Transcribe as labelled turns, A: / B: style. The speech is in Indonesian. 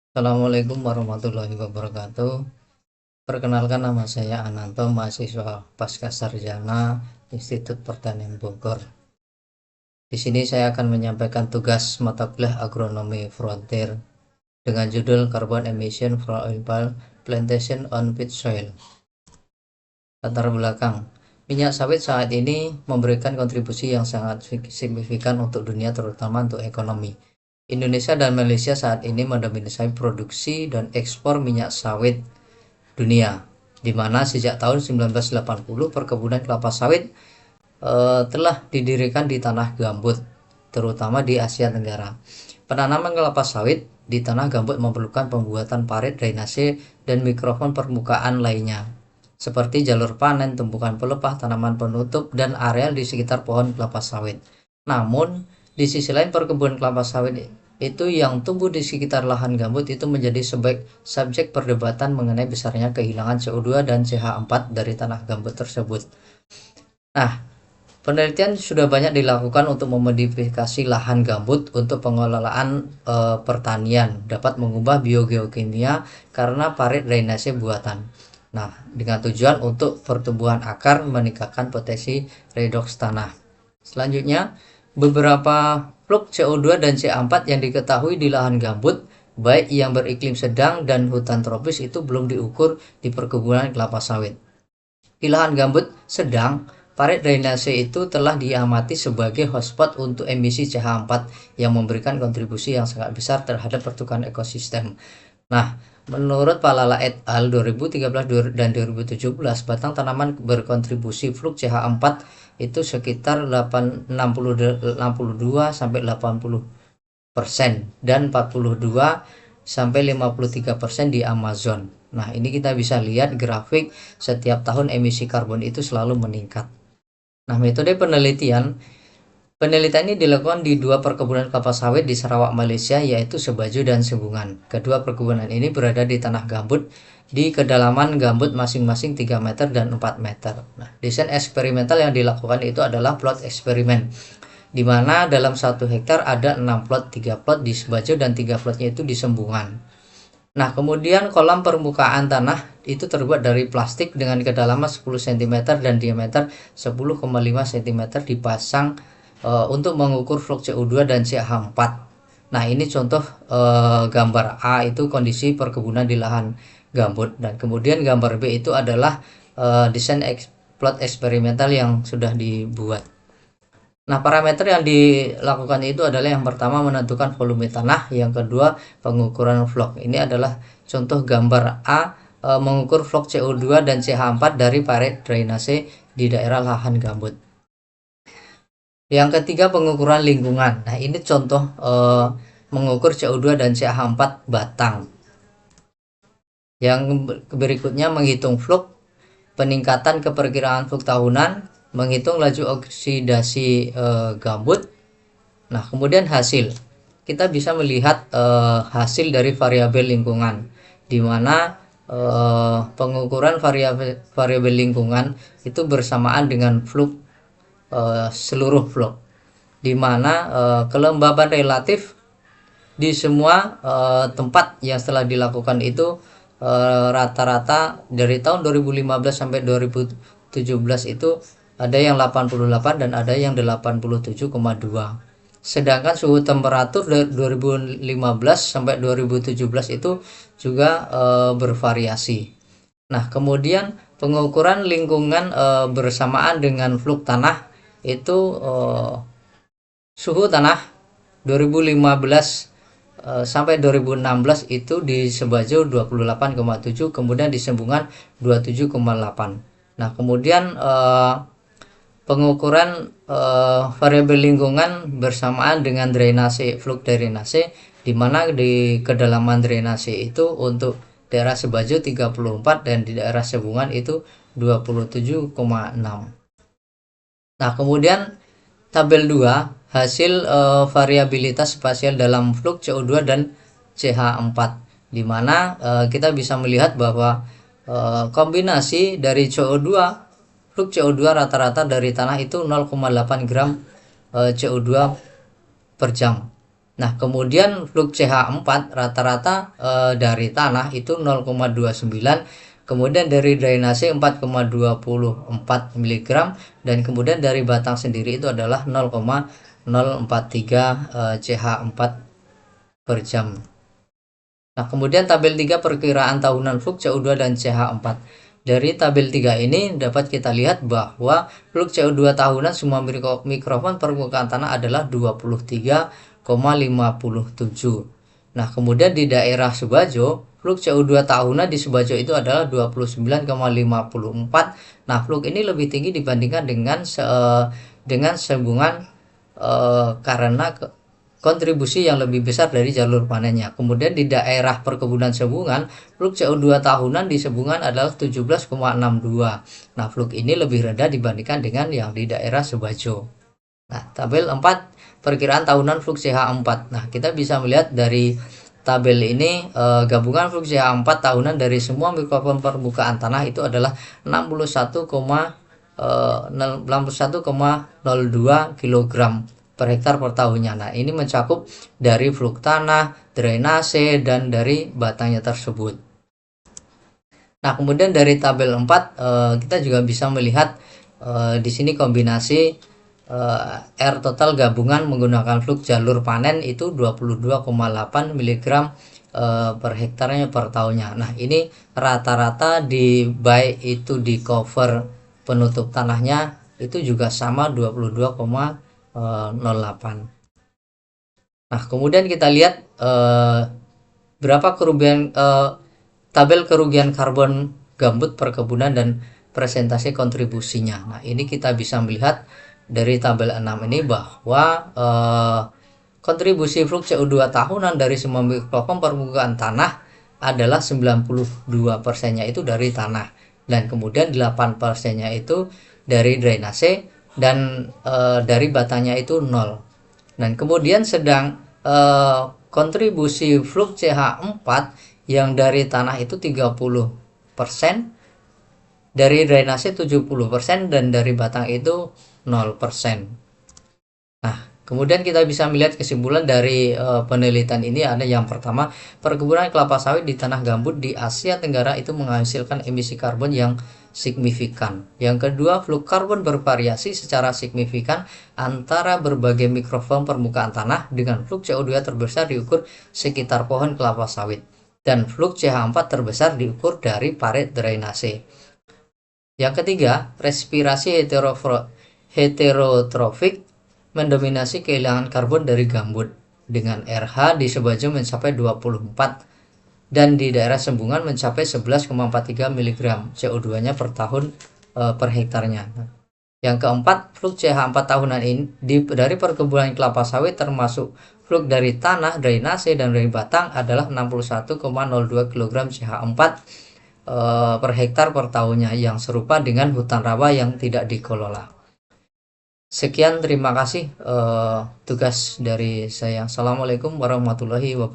A: Assalamualaikum warahmatullahi wabarakatuh. Perkenalkan, nama saya Ananto, mahasiswa Pasca Sarjana Institut Pertanian Bogor. Di sini saya akan menyampaikan tugas mata kuliah Agronomi Frontier dengan judul Carbon Emission from Oil Palm Plantation on Peat Soil. Latar belakang: minyak sawit saat ini memberikan kontribusi yang sangat signifikan untuk dunia, terutama untuk ekonomi. Indonesia dan Malaysia saat ini mendominasi produksi dan ekspor minyak sawit dunia, di mana sejak tahun 1980 perkebunan kelapa sawit telah didirikan di tanah gambut, terutama di Asia Tenggara. Penanaman kelapa sawit di tanah gambut memerlukan pembuatan parit drainase dan mikrofon permukaan lainnya, seperti jalur panen, tumpukan pelepah, tanaman penutup, dan areal di sekitar pohon kelapa sawit. Namun, di sisi lain perkebunan kelapa sawit itu yang tumbuh di sekitar lahan gambut itu menjadi subjek perdebatan mengenai besarnya kehilangan CO2 dan CH4 dari tanah gambut tersebut. Nah, penelitian sudah banyak dilakukan untuk memodifikasi lahan gambut untuk pengelolaan pertanian, dapat mengubah biogeokimia karena parit drainase buatan. Nah, dengan tujuan untuk pertumbuhan akar, meningkatkan potensi redox tanah. Selanjutnya, beberapa fluk CO2 dan CH4 yang diketahui di lahan gambut, baik yang beriklim sedang dan hutan tropis, itu belum diukur di perkebunan kelapa sawit. Di lahan gambut sedang, parit drainase itu telah diamati sebagai hotspot untuk emisi CH4 yang memberikan kontribusi yang sangat besar terhadap pertukaran ekosistem. Nah, menurut Palala et al. 2013 dan 2017, batang tanaman berkontribusi fluk CH4 itu sekitar 62 sampai 80% dan 42 sampai 53% di Amazon. Nah, ini kita bisa lihat grafik setiap tahun emisi karbon itu selalu meningkat. Nah, metode penelitian ini dilakukan di dua perkebunan kelapa sawit di Sarawak, Malaysia, yaitu Sebaju dan Sebungan. Kedua perkebunan ini berada di tanah gambut di kedalaman gambut masing-masing 3 meter dan 4 meter. Nah, desain eksperimental yang dilakukan itu adalah plot eksperimen, di mana dalam 1 hektar ada 6 plot, 3 plot di Sebaju dan 3 plotnya itu di Sembungan. Nah, kemudian kolam permukaan tanah itu terbuat dari plastik dengan kedalaman 10 cm dan diameter 10,5 cm dipasang untuk mengukur fluk CO2 dan CH4. Nah, ini contoh gambar A itu kondisi perkebunan di lahan gambut, dan kemudian gambar B itu adalah desain plot eksperimental yang sudah dibuat. Nah, parameter yang dilakukan itu adalah yang pertama menentukan volume tanah, yang kedua pengukuran fluk. Ini adalah contoh gambar A, mengukur fluk CO2 dan CH4 dari parit drainase di daerah lahan gambut. Yang ketiga pengukuran lingkungan. Nah, ini contoh mengukur CO2 dan CH4 batang. Yang berikutnya menghitung fluk, peningkatan keperkiraan fluk tahunan, menghitung laju oksidasi gambut. Nah, kemudian hasil. Kita bisa melihat hasil dari variabel lingkungan, di mana pengukuran variabel lingkungan itu bersamaan dengan fluk, seluruh fluk, di mana kelembaban relatif di semua tempat yang setelah dilakukan itu rata-rata dari tahun 2015 sampai 2017 itu ada yang 88 dan ada yang 87,2. Sedangkan suhu temperatur dari 2015 sampai 2017 itu juga bervariasi. Nah, kemudian pengukuran lingkungan bersamaan dengan fluk tanah itu suhu tanah 2015 sampai 2016 itu di Sebajo 28,7, kemudian di Sembungan 27,8. Nah, kemudian pengukuran variabel lingkungan bersamaan dengan drainase, fluk drainase, di mana di kedalaman drainase itu untuk daerah Sebajo 34 dan di daerah Sembungan itu 27,6. Nah, kemudian tabel 2 hasil variabilitas spasial dalam fluk CO2 dan CH4, di mana kita bisa melihat bahwa kombinasi dari CO2, fluk CO2 rata-rata dari tanah itu 0,8 gram CO2 per jam. Nah, kemudian fluk CH4 rata-rata dari tanah itu 0,29, kemudian dari drainase 4,24 mg, dan kemudian dari batang sendiri itu adalah 0,043 CH4 per jam. Nah, kemudian tabel 3 perkiraan tahunan fluk CO2 dan CH4. Dari tabel 3 ini dapat kita lihat bahwa fluk CO2 tahunan semua mikrofon permukaan tanah adalah 23,57. Nah, kemudian di daerah Sebajo, fluk CO2 tahunan di Sebajo itu adalah 29,54. Nah, fluk ini lebih tinggi dibandingkan dengan Sebungan karena kontribusi yang lebih besar dari jalur panennya. Kemudian di daerah perkebunan Sebungan, fluk CO2 tahunan di Sebungan adalah 17,62. Nah, fluk ini lebih rendah dibandingkan dengan yang di daerah Sebajo. Nah, tabel 4 perkiraan tahunan fluk CH4. Nah, kita bisa melihat dari tabel ini gabungan fluk CH4 tahunan dari semua mikrofon permukaan tanah itu adalah 61,02 kg per hektar per tahunnya. Nah, ini mencakup dari fluk tanah, drainase, dan dari batangnya tersebut. Nah, kemudian dari tabel 4 kita juga bisa melihat di sini kombinasi R total gabungan menggunakan fluk jalur panen itu 22,8 mg per hektarnya per tahunnya. Nah, ini rata-rata di baik itu di cover penutup tanahnya itu juga sama 22,08. Nah, kemudian kita lihat berapa kerugian tabel kerugian karbon gambut perkebunan dan presentasi kontribusinya. Nah, ini kita bisa melihat dari tabel 6 ini bahwa kontribusi fluk CO2 tahunan dari semua mikrofon permukaan tanah adalah 92%-nya itu dari tanah, dan kemudian 8%-nya itu dari drainase, dan dari batangnya itu 0. Dan kemudian sedang kontribusi fluk CH4 yang dari tanah itu 30%, dari drainase 70%, dan dari batang itu 0%. Nah, kemudian kita bisa melihat kesimpulan dari penelitian ini ada yang pertama, perkebunan kelapa sawit di tanah gambut di Asia Tenggara itu menghasilkan emisi karbon yang signifikan. Yang kedua, fluk karbon bervariasi secara signifikan antara berbagai mikrofon permukaan tanah dengan fluk CO2 terbesar diukur sekitar pohon kelapa sawit, dan fluk CH4 terbesar diukur dari parit drainase. Yang ketiga, respirasi heterotrofik mendominasi kehilangan karbon dari gambut, dengan RH di Sebajo mencapai 24 dan di daerah Sembungan mencapai 11,43 mg CO2-nya per tahun per hektarnya. Yang keempat, fluk CH4 tahunan ini dari perkebunan kelapa sawit termasuk fluk dari tanah, drainase, dan dari batang adalah 61,02 kg CH4 per hektar per tahunnya, yang serupa dengan hutan rawa yang tidak dikelola. Sekian, terima kasih tugas dari saya. Assalamualaikum warahmatullahi wabarakatuh.